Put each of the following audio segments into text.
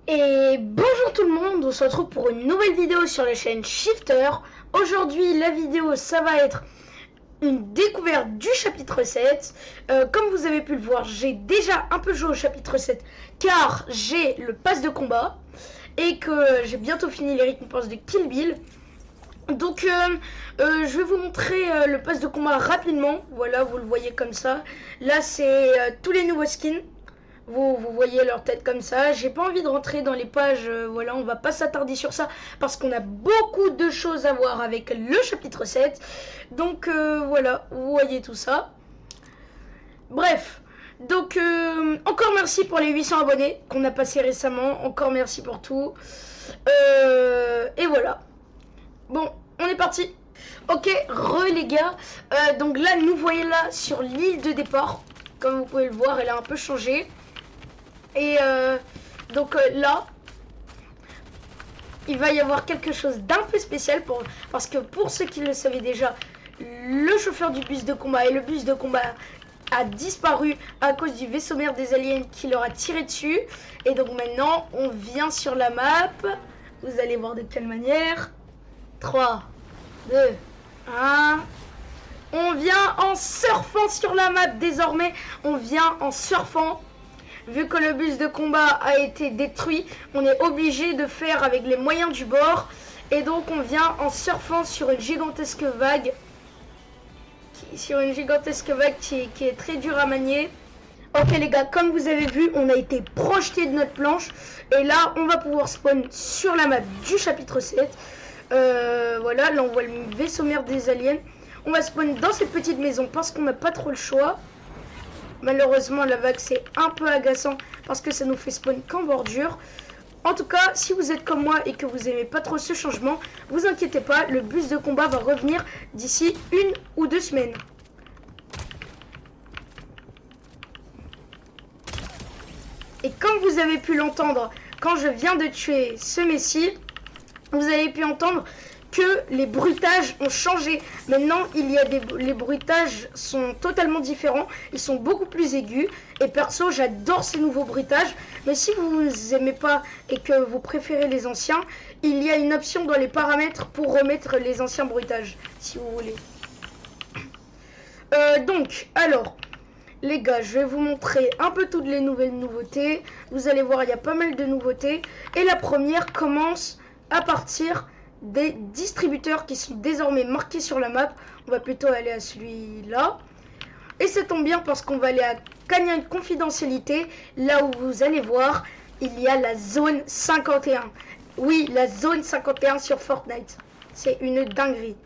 Et bonjour tout le monde, on se retrouve pour une nouvelle vidéo sur la chaîne Shifter. Aujourd'hui la vidéo ça va être une découverte du chapitre 7. Comme vous avez pu le voir, j'ai déjà un peu joué au chapitre 7 car j'ai le pass de combat et que j'ai bientôt fini les récompenses de Kill Bill. Donc je vais vous montrer le pass de combat rapidement. Voilà, vous le voyez comme ça. Là c'est tous les nouveaux skins. Vous voyez leur tête comme ça. J'ai pas envie de rentrer dans les pages. Voilà, on va pas s'attarder sur ça parce qu'on a beaucoup de choses à voir avec le chapitre 7. Donc voilà, vous voyez tout ça. Bref, donc encore merci pour les 800 abonnés qu'on a passé récemment. Encore merci pour tout. Et voilà. Bon, on est parti. Ok, les gars. Donc là, nous voyons là sur l'île de départ. Comme vous pouvez le voir, elle a un peu changé. Et donc là, il va y avoir quelque chose d'un peu spécial parce que pour ceux qui le savaient déjà, le chauffeur du bus de combat et le bus de combat a disparu à cause du vaisseau mère des aliens qui leur a tiré dessus. Et donc maintenant, on vient sur la map. Vous allez voir de quelle manière. 3, 2, 1... On vient en surfant sur la map désormais. On vient en surfant. Vu que le bus de combat a été détruit, on est obligé de faire avec les moyens du bord. Et donc on vient en surfant sur une gigantesque vague. Qui est très dure à manier. Ok les gars, comme vous avez vu, on a été projeté de notre planche. Et là, on va pouvoir spawn sur la map du chapitre 7. Voilà, là on voit le vaisseau mère des aliens. On va spawn dans cette petite maison parce qu'on n'a pas trop le choix. Malheureusement, la vague, c'est un peu agaçant parce que ça nous fait spawn qu'en bordure. En tout cas, si vous êtes comme moi et que vous aimez pas trop ce changement, vous inquiétez pas, le bus de combat va revenir d'ici 1 ou 2 semaines. Et comme vous avez pu l'entendre, quand je viens de tuer ce messie, vous avez pu entendre que les bruitages ont changé. Maintenant, les bruitages sont totalement différents. Ils sont beaucoup plus aigus. Et perso, j'adore ces nouveaux bruitages. Mais si vous n'aimez pas et que vous préférez les anciens, il y a une option dans les paramètres pour remettre les anciens bruitages, si vous voulez. Donc, alors, les gars, je vais vous montrer un peu toutes les nouvelles nouveautés. Vous allez voir, il y a pas mal de nouveautés. Et la première commence à partir des distributeurs qui sont désormais marqués sur la map. On va plutôt aller à celui-là. Et ça tombe bien parce qu'on va aller à Canyon Confidentialité. Là où vous allez voir, il y a la zone 51. Oui, la zone 51 sur Fortnite. C'est une dinguerie.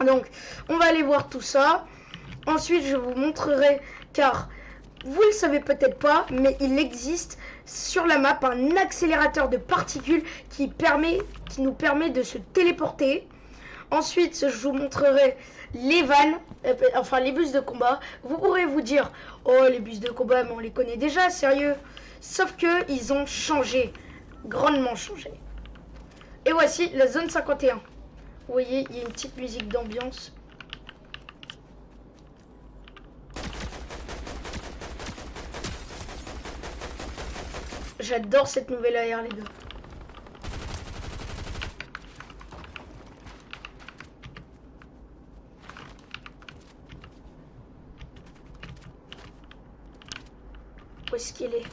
Donc, on va aller voir tout ça. Ensuite, je vous montrerai, car vous le savez peut-être pas, mais il existe sur la map un accélérateur de particules qui nous permet de se téléporter. Ensuite, je vous montrerai les vannes, enfin les bus de combat. Vous pourrez vous dire, oh les bus de combat, mais on les connaît déjà, sérieux. Sauf que ils ont changé, grandement changé. Et voici la zone 51. Vous voyez, il y a une petite musique d'ambiance. J'adore cette nouvelle AR, les gars. Où est-ce qu'il est?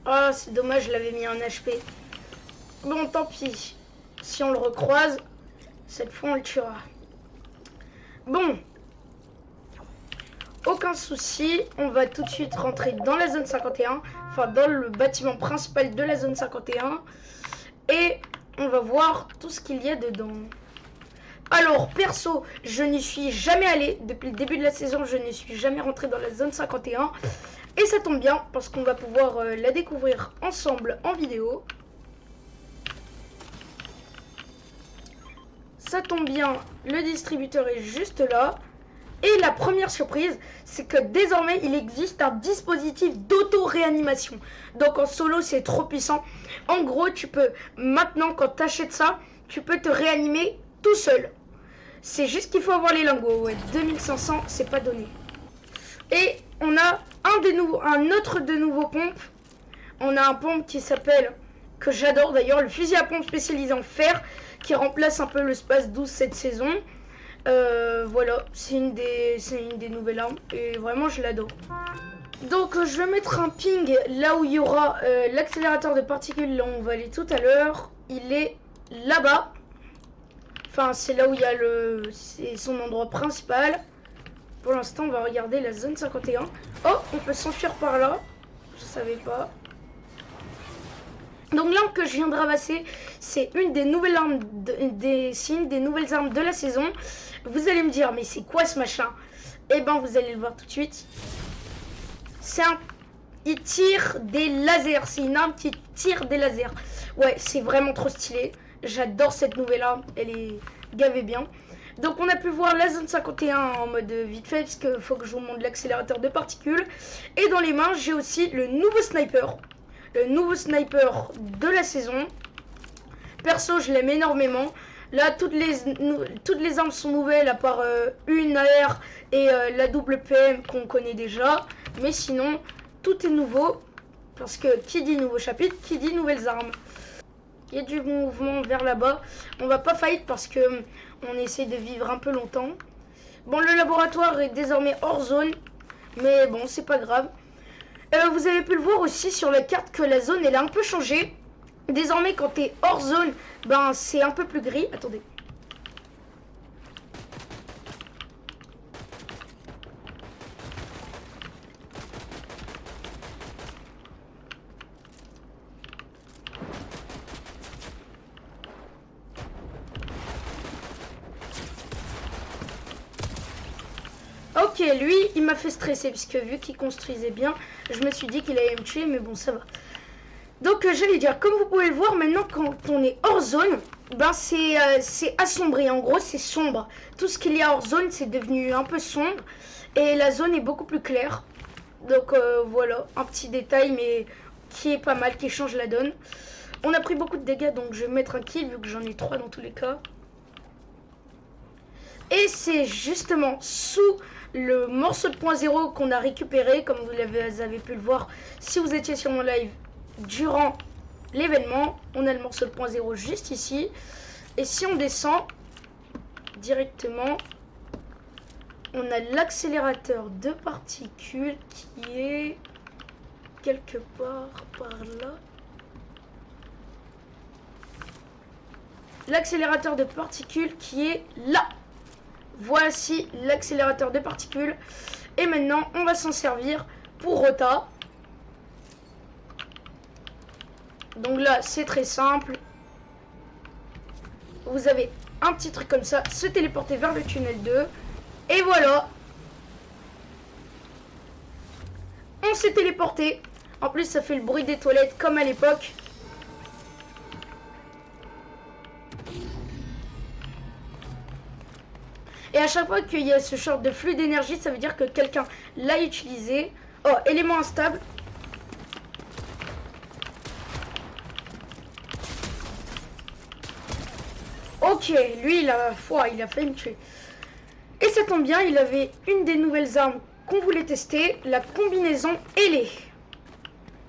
Ah, c'est dommage, je l'avais mis en HP. Bon, tant pis. Si on le recroise, cette fois on le tuera. Bon. Aucun souci, on va tout de suite rentrer dans la zone 51, enfin dans le bâtiment principal de la zone 51, et on va voir tout ce qu'il y a dedans. Alors perso, je n'y suis jamais allé, depuis le début de la saison je ne suis jamais rentré dans la zone 51, et ça tombe bien parce qu'on va pouvoir la découvrir ensemble en vidéo. Ça tombe bien, le distributeur est juste là. Et la première surprise, c'est que désormais, il existe un dispositif d'auto-réanimation. Donc en solo, c'est trop puissant. En gros, tu peux, maintenant, quand tu achètes ça, tu peux te réanimer tout seul. C'est juste qu'il faut avoir les lingots. Ouais, 2500, c'est pas donné. Et on a un autre de nouveaux pompes. On a un pompe qui s'appelle, que j'adore d'ailleurs, le fusil à pompe spécialisé en fer, qui remplace un peu le Space 12 cette saison. Voilà, c'est une des nouvelles armes et vraiment je l'adore. Donc je vais mettre un ping là où il y aura l'accélérateur de particules, là où on va aller tout à l'heure. Il est là-bas. Enfin, c'est là où il y a c'est son endroit principal. Pour l'instant, on va regarder la zone 51. Oh, on peut s'enfuir par là. Je savais pas. Donc l'arme que je viens de ramasser, c'est une des nouvelles armes des nouvelles armes de la saison. Vous allez me dire, mais c'est quoi ce machin? Eh ben, vous allez le voir tout de suite. Il tire des lasers. C'est une arme qui tire des lasers. Ouais, c'est vraiment trop stylé. J'adore cette nouvelle arme. Elle est gavée bien. Donc on a pu voir la zone 51 en mode vite fait, parce qu'il faut que je vous montre l'accélérateur de particules. Et dans les mains, j'ai aussi le nouveau sniper. Le nouveau sniper de la saison. Perso, je l'aime énormément. Là, toutes les armes sont nouvelles, à part une AR et la double PM qu'on connaît déjà. Mais sinon, tout est nouveau. Parce que qui dit nouveau chapitre, qui dit nouvelles armes. Il y a du mouvement vers là-bas. On va pas fight parce que on essaie de vivre un peu longtemps. Bon, le laboratoire est désormais hors zone. Mais bon, c'est pas grave. Vous avez pu le voir aussi sur la carte que la zone, elle a un peu changé. Désormais, quand tu es hors zone, ben c'est un peu plus gris. Attendez. Ok, lui, il m'a fait stresser, puisque vu qu'il construisait bien, je me suis dit qu'il allait me tuer, mais bon, ça va. Donc, j'allais dire, comme vous pouvez le voir, maintenant, quand on est hors zone, ben c'est assombri. En gros, c'est sombre. Tout ce qu'il y a hors zone, c'est devenu un peu sombre. Et la zone est beaucoup plus claire. Donc, voilà, un petit détail, mais qui est pas mal, qui change la donne. On a pris beaucoup de dégâts, donc je vais mettre un kill, vu que j'en ai 3 dans tous les cas. Et c'est justement sous le morceau de point zéro qu'on a récupéré, comme vous avez pu le voir si vous étiez sur mon live durant l'événement. On a le morceau de point zéro juste ici. Et si on descend directement, on a l'accélérateur de particules qui est quelque part par là. L'accélérateur de particules qui est là. Voici l'accélérateur de particules. Et maintenant, on va s'en servir pour Rota. Donc là, c'est très simple. Vous avez un petit truc comme ça, se téléporter vers le tunnel 2. Et voilà. On s'est téléporté. En plus, ça fait le bruit des toilettes comme à l'époque. Et à chaque fois qu'il y a ce genre de flux d'énergie, ça veut dire que quelqu'un l'a utilisé. Oh, élément instable. Ok, lui, il a failli me tuer. Et ça tombe bien, il avait une des nouvelles armes qu'on voulait tester, la combinaison ailée.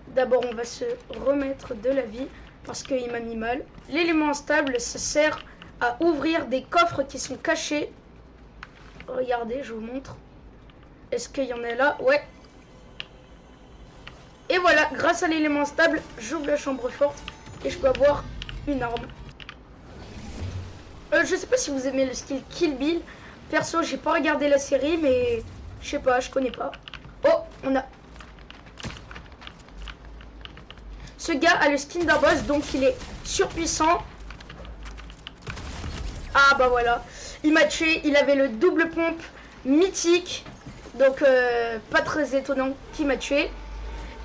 D'abord, on va se remettre de la vie parce qu'il m'a mis mal. L'élément instable, ça sert à ouvrir des coffres qui sont cachés. Regardez, je vous montre. Est-ce qu'il y en a là? Ouais. Et voilà, grâce à l'élément stable, j'ouvre la chambre forte et je peux avoir une arme. Je sais pas si vous aimez le style Kill Bill. Perso, j'ai pas regardé la série, mais je sais pas, je connais pas. Oh, on a... Ce gars a le skin d'un boss, donc il est surpuissant. Ah bah voilà. Il m'a tué, il avait le double pompe mythique. Donc pas très étonnant qu'il m'a tué.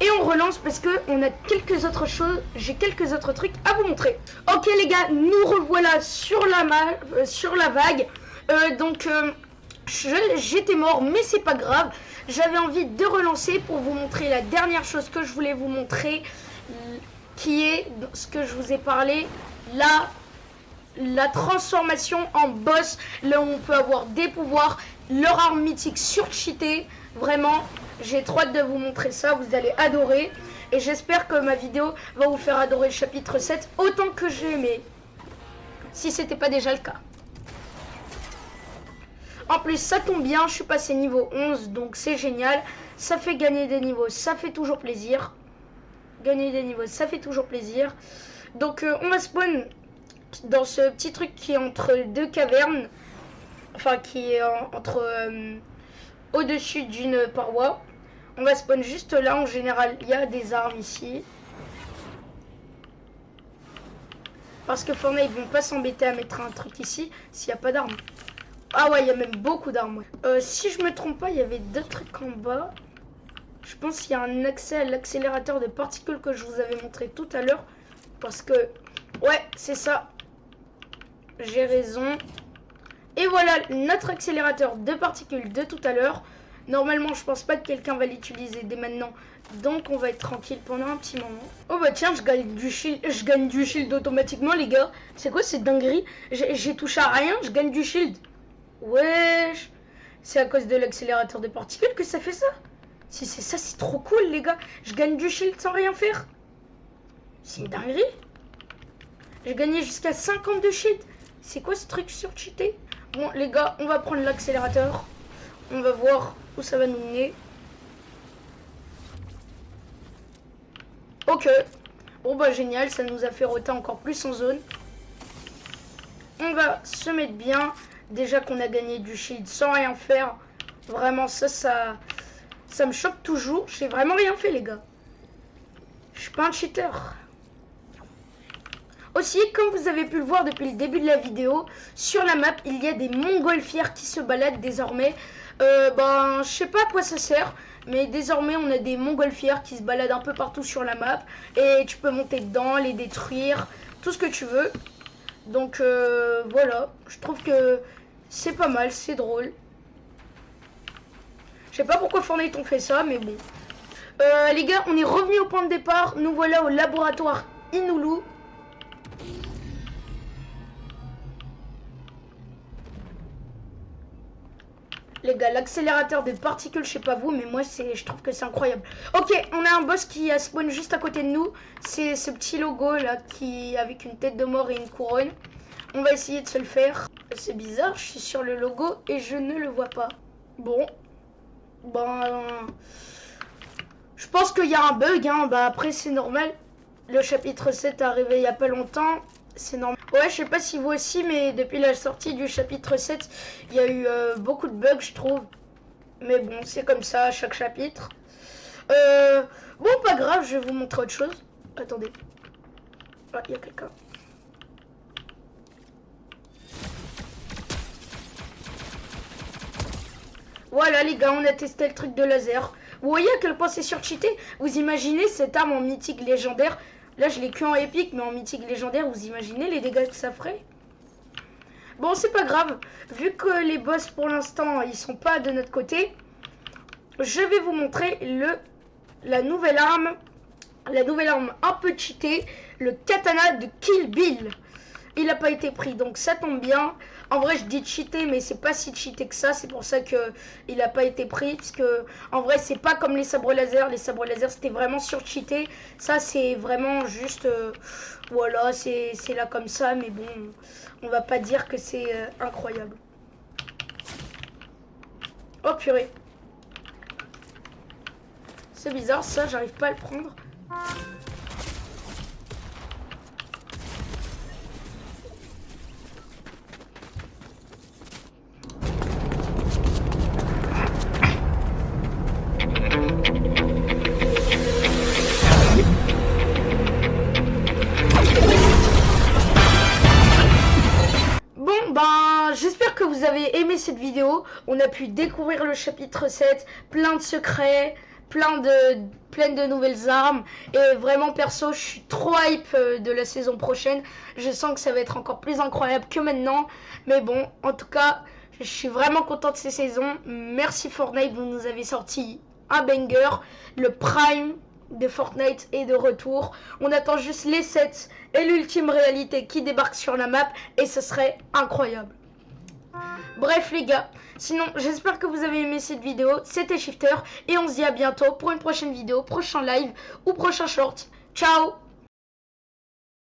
Et on relance parce que on a quelques autres choses. J'ai quelques autres trucs à vous montrer. Ok les gars, nous revoilà sur la vague. J'étais mort, mais c'est pas grave. J'avais envie de relancer pour vous montrer la dernière chose que je voulais vous montrer, qui est ce que je vous ai parlé, la transformation en boss, là où on peut avoir des pouvoirs, leur arme mythique surcheatée, vraiment J'ai trop hâte de vous montrer ça, vous allez adorer. Et j'espère que ma vidéo va vous faire adorer le chapitre 7 autant que j'ai aimé. Si c'était pas déjà le cas. En plus, ça tombe bien, je suis passé niveau 11, donc c'est génial. Ça fait gagner des niveaux, ça fait toujours plaisir. Gagner des niveaux, ça fait toujours plaisir. Donc on va spawn dans ce petit truc qui est entre deux cavernes. Enfin, qui est entre au-dessus d'une paroi. On va spawn juste là. En général, il y a des armes ici. Parce que Fortnite, ils vont pas s'embêter à mettre un truc ici s'il n'y a pas d'armes. Ah ouais, il y a même beaucoup d'armes. Si je me trompe pas, il y avait deux trucs en bas. Je pense qu'il y a un accès à l'accélérateur de particules que je vous avais montré tout à l'heure. Parce que, ouais, c'est ça. J'ai raison. Et voilà, notre accélérateur de particules de tout à l'heure. Normalement, je pense pas que quelqu'un va l'utiliser dès maintenant. Donc, on va être tranquille pendant un petit moment. Oh bah tiens, je gagne du shield automatiquement, les gars. C'est quoi cette dinguerie? J'ai touché à rien, je gagne du shield. Wesh. C'est à cause de l'accélérateur de particules que ça fait ça. Si c'est ça, c'est trop cool, les gars. Je gagne du shield sans rien faire. C'est une dinguerie. J'ai gagné jusqu'à 50 de shield. C'est quoi ce truc surcheaté? Bon, les gars, on va prendre l'accélérateur. On va voir où ça va nous mener. Ok. Bon, bah, génial. Ça nous a fait roter encore plus en zone. On va se mettre bien. Déjà qu'on a gagné du shield sans rien faire. Vraiment, ça me choque toujours. J'ai vraiment rien fait, les gars. Je suis pas un cheater. Aussi, comme vous avez pu le voir depuis le début de la vidéo, sur la map, il y a des montgolfières qui se baladent désormais. Je sais pas à quoi ça sert, mais désormais, on a des montgolfières qui se baladent un peu partout sur la map. Et tu peux monter dedans, les détruire, tout ce que tu veux. Donc, voilà. Je trouve que c'est pas mal, c'est drôle. Je sais pas pourquoi Fortnite ont fait ça, mais bon. Les gars, on est revenu au point de départ. Nous voilà au laboratoire Inoulou. Les gars, l'accélérateur des particules, je sais pas vous, mais moi, je trouve que c'est incroyable. Ok, on a un boss qui a spawn juste à côté de nous. C'est ce petit logo là, avec une tête de mort et une couronne. On va essayer de se le faire. C'est bizarre, je suis sur le logo et je ne le vois pas. Bon. Je pense qu'il y a un bug, hein. Bah après, c'est normal. Le chapitre 7 est arrivé il y a pas longtemps. C'est normal. Ouais, je sais pas si vous aussi, mais depuis la sortie du chapitre 7, il y a eu beaucoup de bugs, je trouve. Mais bon, c'est comme ça à chaque chapitre. Bon, pas grave, je vais vous montrer autre chose. Attendez. Ah, il y a quelqu'un. Voilà, les gars, on a testé le truc de laser. Vous voyez à quel point c'est surcheaté? Vous imaginez cette arme en mythique légendaire? Là, je l'ai que en épique, mais en mythique légendaire, vous imaginez les dégâts que ça ferait? Bon, c'est pas grave. Vu que les boss, pour l'instant, ils sont pas de notre côté, je vais vous montrer la nouvelle arme. La nouvelle arme un peu cheatée, le katana de Kill Bill. Il n'a pas été pris, donc ça tombe bien. En vrai, je dis cheaté, mais c'est pas si cheaté que ça. C'est pour ça que il n'a pas été pris, parce que en vrai, c'est pas comme les sabres laser. Les sabres laser, c'était vraiment surcheaté. Ça, c'est vraiment juste, voilà, c'est là comme ça. Mais bon, on va pas dire que c'est incroyable. Oh purée, c'est bizarre, ça, j'arrive pas à le prendre. J'espère que vous avez aimé cette vidéo. On a pu découvrir le chapitre 7, plein de secrets, plein de nouvelles armes. Et vraiment, perso, je suis trop hype de la saison prochaine. Je sens que ça va être encore plus incroyable que maintenant. Mais bon, en tout cas, je suis vraiment content de ces saisons. Merci Fortnite, vous nous avez sorti un banger. Le prime de Fortnite est de retour. On attend juste les sets et l'ultime réalité qui débarque sur la map. Et ce serait incroyable. Bref les gars, sinon j'espère que vous avez aimé cette vidéo. C'était Shifter et on se dit à bientôt pour une prochaine vidéo, prochain live ou prochain short. Ciao.